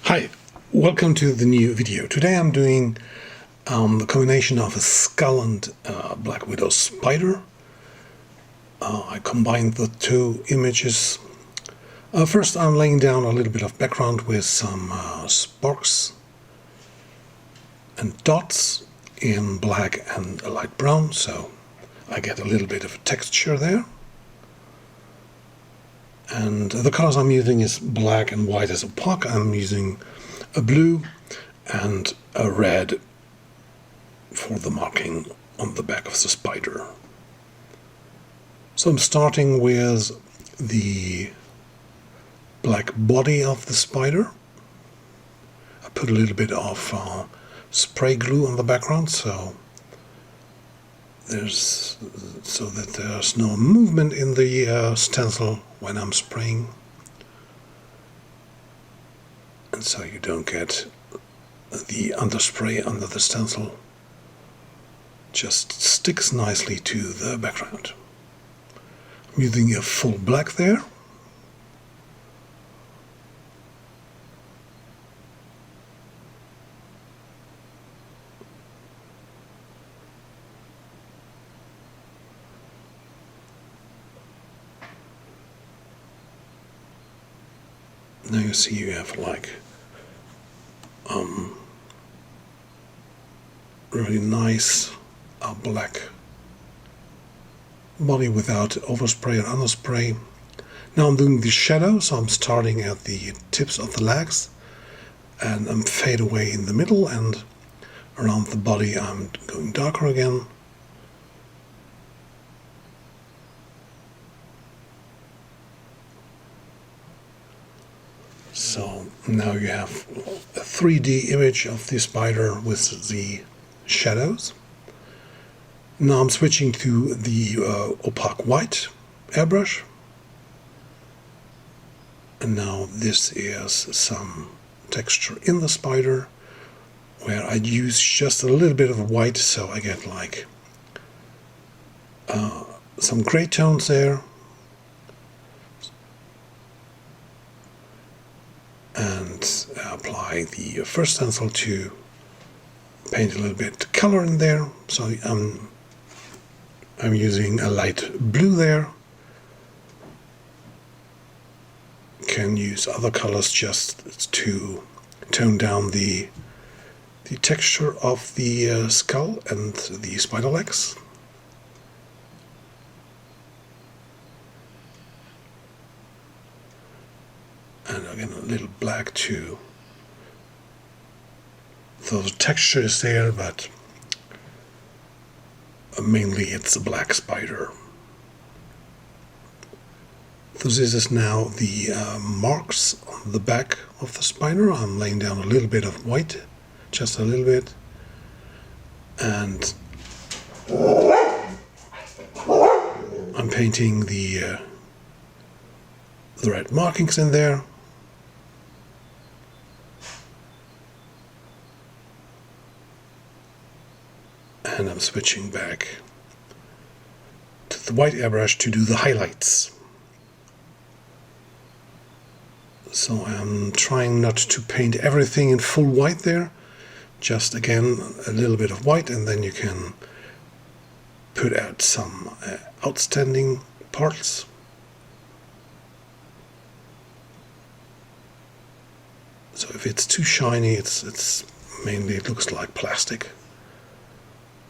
Hi, welcome to the new video. Today I'm doing the combination of a skull and Black Widow spider. I combined the two images. First I'm laying down a little bit of background with some sparks and dots in black and light brown, so I get a little bit of a texture there. And the colors I'm using is black and white as opaque. I'm using a blue and a red for the marking on the back of the spider. So I'm starting with the black body of the spider. I put a little bit of spray glue on the background so that there's no movement in the stencil when I'm spraying, and so you don't get the underspray under the stencil. Just sticks nicely to the background. I'm using a full black there. Now you see you have like really nice black body without overspray or underspray. Now I'm doing the shadow, so I'm starting at the tips of the legs and I'm fade away in the middle, and around the body I'm going darker again. So now you have a 3D image of the spider with the shadows. Now I'm switching to the opaque white airbrush. And now this is some texture in the spider where I use just a little bit of white, so I get like some gray tones there. And apply the first stencil to paint a little bit color in there. So I'm using a light blue there. Can use other colors just to tone down the texture of the skull and the spider legs. And again a little black too. So the texture is there, but mainly it's a black spider. So this is now the marks on the back of the spider. I'm laying down a little bit of white, just a little bit, and I'm painting the red markings in there. And I'm switching back to the white airbrush to do the highlights. So I'm trying not to paint everything in full white there. Just again a little bit of white, and then you can put out some outstanding parts. So if it's too shiny, it's mainly, it looks like plastic.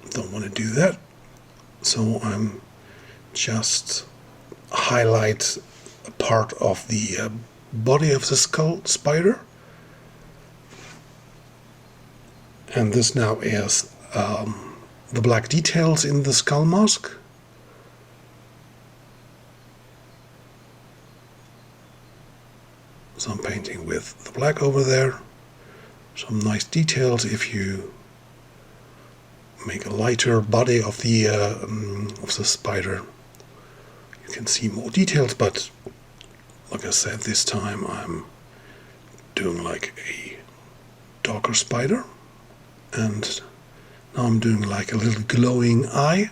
Don't want to do that, so I'm just highlight a part of the body of the skull spider, and this now is the black details in the skull mask. So I'm painting with the black over there. Some nice details. If you make a lighter body of the spider, you can see more details, but like I said, this time I'm doing like a darker spider, and now I'm doing like a little glowing eye.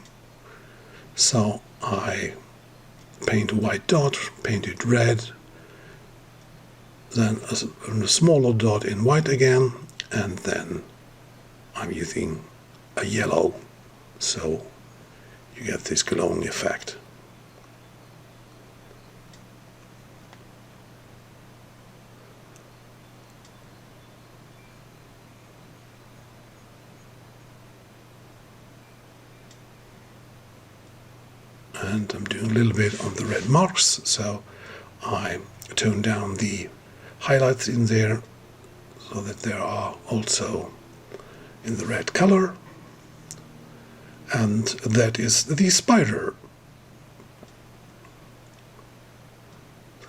So I paint a white dot, paint it red, then a smaller dot in white again, and then I'm using a yellow, so you get this glowing effect. And I'm doing a little bit on the red marks, so I tone down the highlights in there so that they are also in the red color. And that is the spider.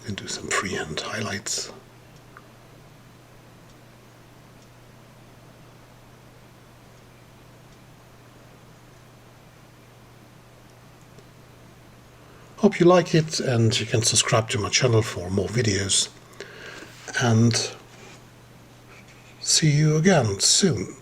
I can do some freehand highlights. Hope you like it, and you can subscribe to my channel for more videos. And see you again soon.